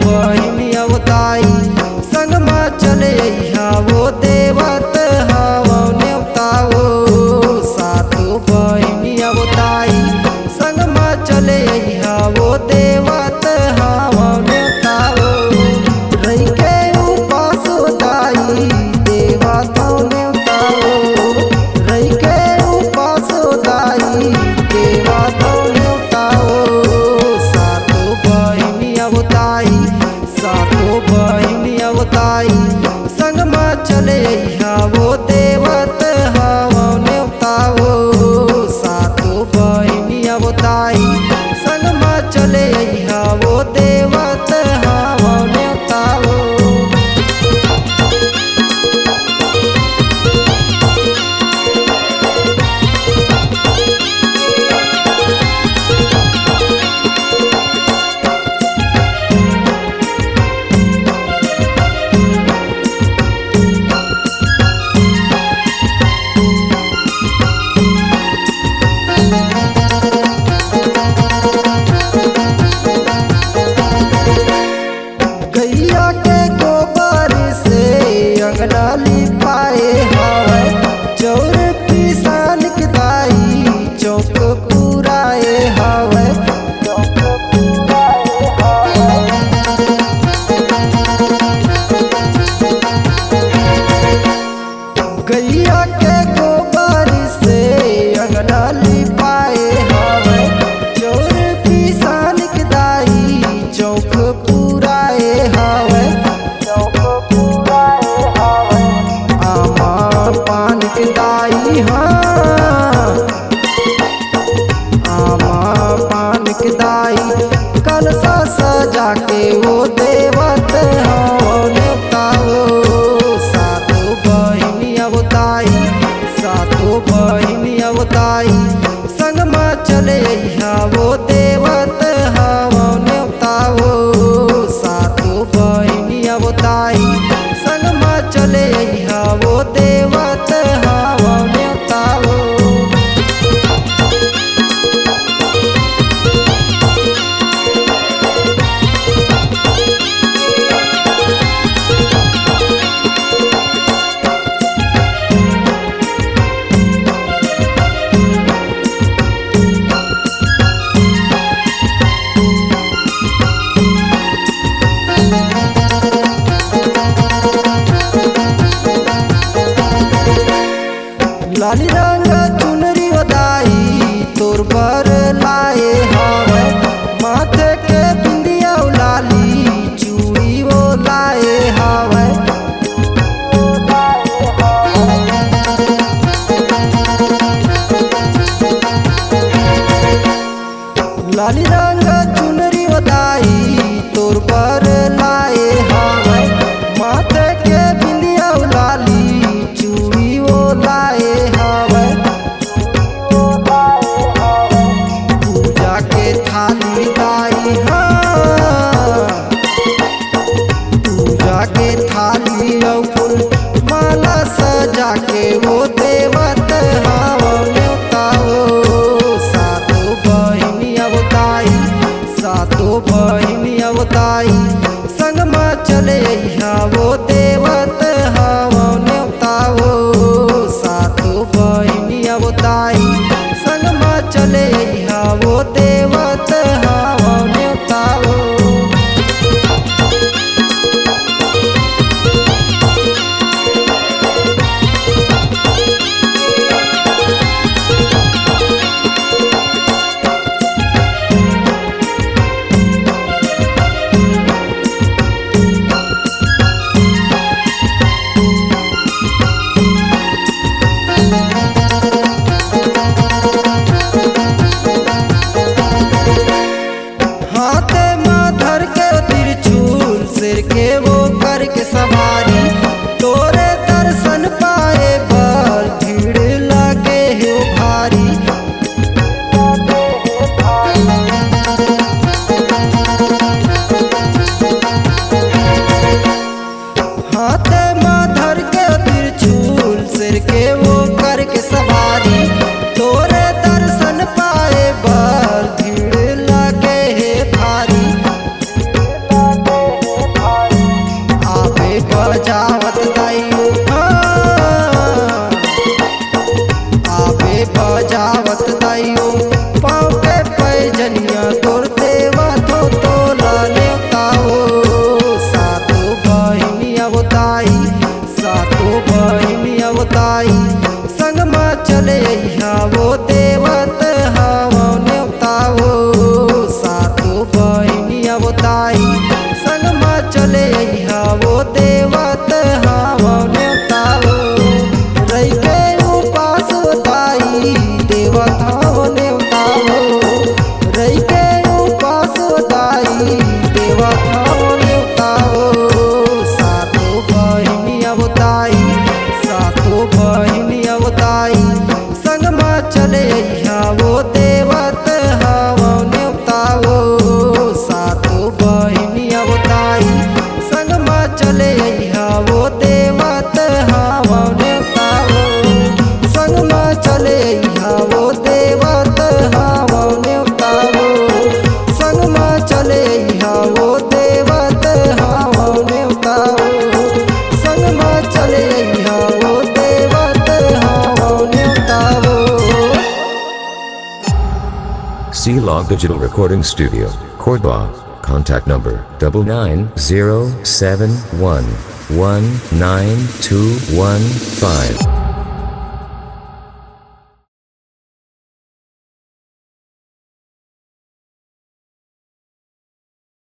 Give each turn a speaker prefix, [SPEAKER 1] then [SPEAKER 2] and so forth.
[SPEAKER 1] बहिन अवताई संगमा चले वो देवत हवा नेवताओ सातो बहिन अवताई संगमा चले वो देवत हवा नेवताओ रही के उपास होताई देवता नेवताओ रही के उपास होताई देवता नेवताओ सातो बहिन अवताई सातो बहिन अवताई संगमा चले वो देवत हवा नेवताओ सातो बहिन अवताई संगमा चले वो देवत हवा नेवताओ। गैया के गोबर से अंगना लिपाए हवे चौर किसान के दाई चौक पुराए हवे गैया के गोबर से अंगना लिपाए हवे चौर किसान के दाई चौक पुराए हवे आमा पान के दाई हाँ आमा पान के दाई कलसा सजा के वो देवत हवा नेवताओ सातो बहिन अवताई सातो बहिन अवताई संगमा चले वो देवत हवा नेवताओ सातो बहिन अवताई संगमा चले वो देवत हवा नेवताओ। लाली रंग चुनरी वदाई तोर पर लाए हवे माथे के बिंदिया लाली चूड़ी वो लाए हवे लाली रंग चुनरी वदाई तोर पर लाए हवे माथे के बिंदिया लाली चूड़ी वो लाए हवे पूजा के थाली दाई हाँ पूजा के थाली और फूल माला सजा के वो देवत हवा नेवताओ सातो बहिन अवताई सातो बहिन अवताई संगमा चले वो देवत हवा नेवताओ सातो बहिन अवताई संगमा चले वो देवत हवा नेवताओ। अवताई संग में चले अइहा वो देवत हावो नेवताओ रही के उपास अवताई देवत हावो नेवताओ रही के उपास अवताई देवत हावो नेवताओ सातो बहिनी अवताई सातो बहिनी अवताई संग में चले अइहा वो देवत हावो नेवताओ सातो बहिनी अवताई संग में चले अइहा वो देवत हावो नेवताओ संग में चले अइहा वो देवत हावो नेवताओ संग में चले अइहा वो देवत हावो नेवताओ संग में चले अइहा वो देवत हावो नेवताओ
[SPEAKER 2] C-Log Digital Recording Studio, Cordoba. Contact number 99071192115.